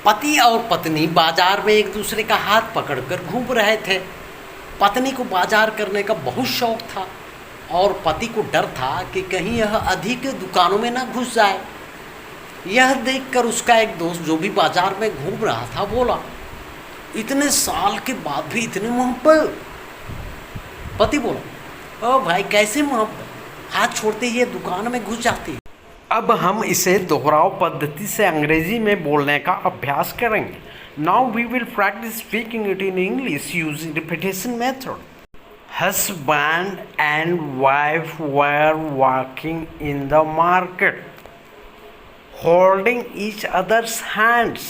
पति और पत्नी बाजार में एक दूसरे का हाथ पकड़कर घूम रहे थे। पत्नी को बाजार करने का बहुत शौक था और पति को डर था कि कहीं यह अधिक दुकानों में ना घुस जाए। यह देखकर उसका एक दोस्त जो भी बाजार में घूम रहा था बोला, इतने साल के बाद भी इतने मोहब्बत। पति बोला, ओ भाई कैसे मोहब्बत, हाथ छोड़ते ही ये दुकान में घुस जाती है। अब हम इसे दोहराव पद्धति से अंग्रेजी में बोलने का अभ्यास करेंगे। Now we will practice speaking it in English using repetition method. Husband and wife were walking in the market, holding each other's hands.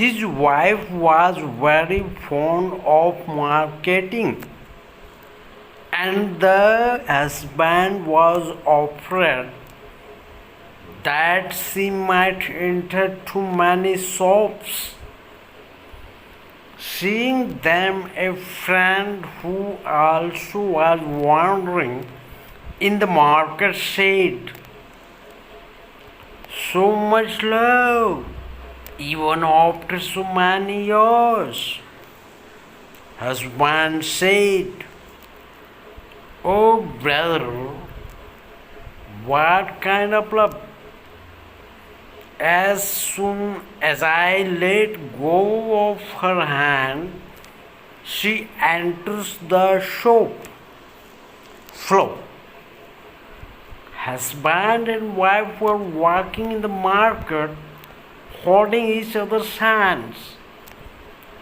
His wife was very fond of marketing, and the husband was afraid that she might enter too many shops. Seeing them, a friend who also was wandering in the market said, "So much love, even after so many years." Husband said, "Oh brother, what kind of love?" As soon as I let go of her hand, she enters the shop floor. Husband and wife were walking in the market, holding each other's hands.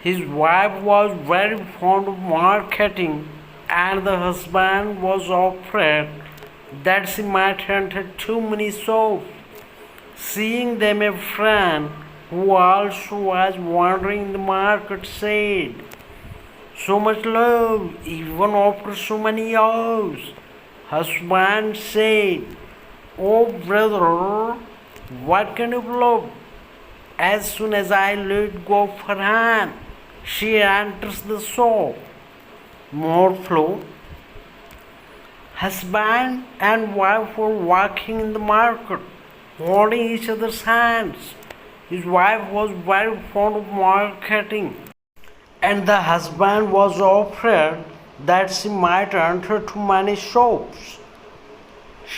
His wife was very fond of marketing, and the husband was afraid that she might enter too many shops. Seeing them, a friend who also was wandering in the market said, "So much love, even after so many years." Husband said, "Oh brother, what kind of love?" As soon as I let go of her hand, she enters the shop. More flow. Husband and wife were walking in the market, holding each other's hands. His wife was very fond of marketing, and the husband was afraid that she might enter too many shops.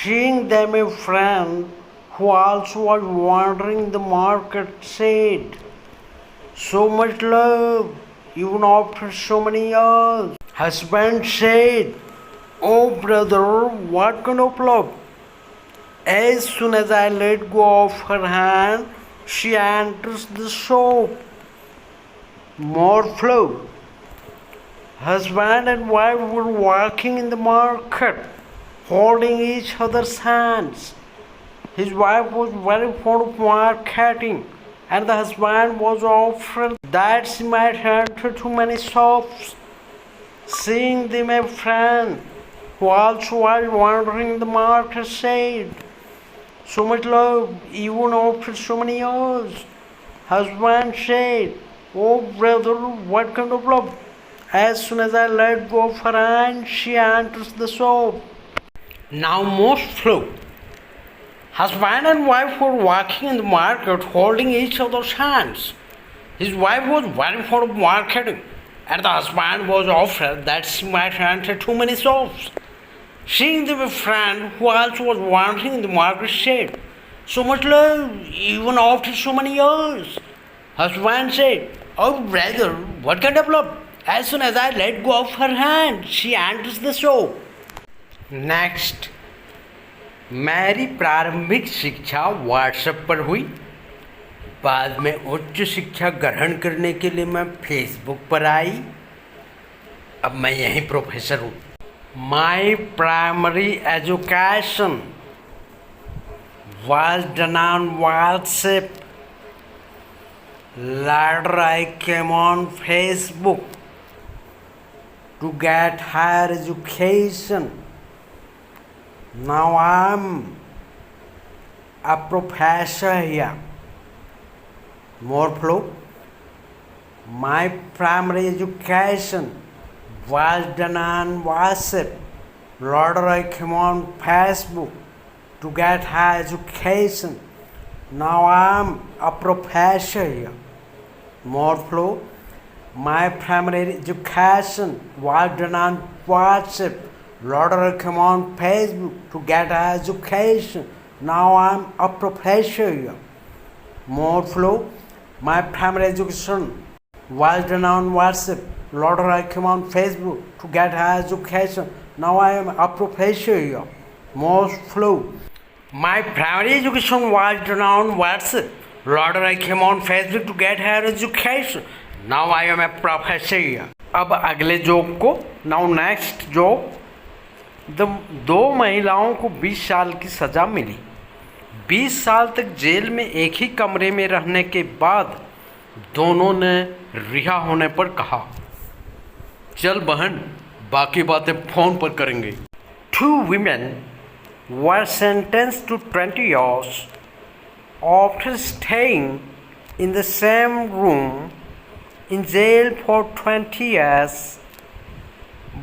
Seeing them, a friend who also was wandering the market said, "So much love, even after so many years." Husband said, "Oh brother, what kind of love?" As soon as I let go of her hand, she enters the shop. More flow. Husband and wife were walking in the market, holding each other's hands. His wife was very fond of marketing, and the husband was afraid that she might enter too many shops. Seeing them, a friend who also was wandering in the market said, "So much love, even after so many years." Husband said, "Oh brother, what kind of love?" As soon as I let go of her hand, she enters the shop. Now most flow. Husband and wife were walking in the market, holding each other's hands. His wife was very fond of marketing, and the husband was afraid that she might enter too many shops. Seeing them, a friend who also was wandering in the market said, "So much love, even after so many years." Husband said, "Oh brother, what kind of love?" As soon as I let go of her hand, she enters the shop. Next. मेरी प्रारंभिक शिक्षा WhatsApp पर हुई। बाद में उच्च शिक्षा ग्रहण करने के लिए मैं फेसबुक पर आई। अब मैं यहीं प्रोफेसर हूँ। My primary education was done on WhatsApp. Later I came on Facebook to get higher education. Now I'm a professor here. More flow. My primary education was done on WhatsApp. Later I came on Facebook to get higher education. Now I am a professor here. More flow. My primary education was done on WhatsApp. Later I came on Facebook to get education. Now I am a professor here. More flow. My primary education was done on WhatsApp. Later I came on Facebook to get education. Now I am a professor here. More flow. My primary education was done on WhatsApp. Later I came on Facebook to get higher education. Now I am a professor here. अब अगले job को now next job दो महिलाओं को 20 साल की सज़ा मिली। 20 साल तक जेल में एक ही कमरे में रहने के बाद दोनों ने रिहा होने पर कहा, चल बहन बाकी बातें फ़ोन पर करेंगे। 2 women were sentenced to 20 years after staying in the same room in jail for 20 years.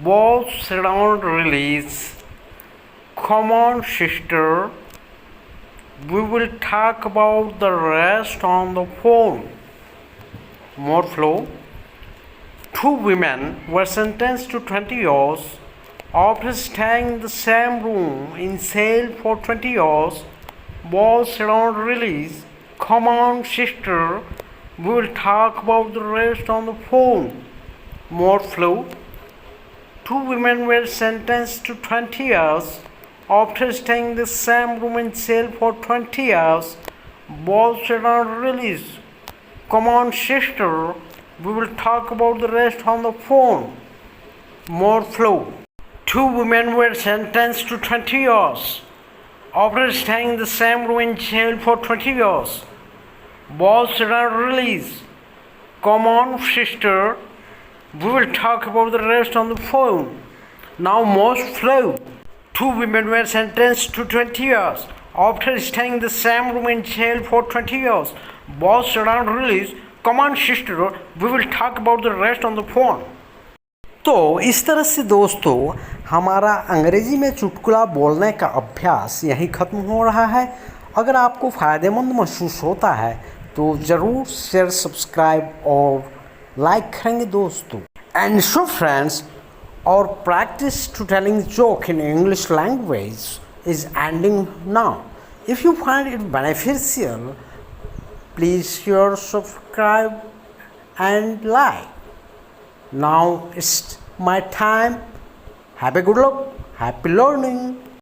Both said on release, "Come on, sister, we will talk about the rest on the phone." More flow. 2 women were sentenced to 20 years after staying in the same room in jail for 20 years. Both said on release, "Come on, sister, we will talk about the rest on the phone." More flow. 2 women were sentenced to 20 years after staying in the same room in jail for 20 years. Both said on release, "Come on, sister, we will talk about the rest on the phone." More flow. 2 women were sentenced to 20 years after staying in the same room in jail for 20 years. Both said on release, "Come on, sister, we will talk about the rest on the phone." Now most flow. 2 women were sentenced to 20 years after staying in the same room in jail for 20 years. Both said on release, "Come on, sister, we will talk about the rest on the phone." तो इस तरह से दोस्तों हमारा अंग्रेज़ी में चुटकुला बोलने का अभ्यास यहीं ख़त्म हो रहा है। अगर आपको फ़ायदेमंद महसूस होता है तो ज़रूर शेयर, सब्सक्राइब और लाइक करेंगे दोस्तों। एंड सो फ्रेंड्स, और practice to telling joke in English language is ending now. If you find it beneficial, please share, subscribe and like. Now it's my time. Have a good luck. Happy learning.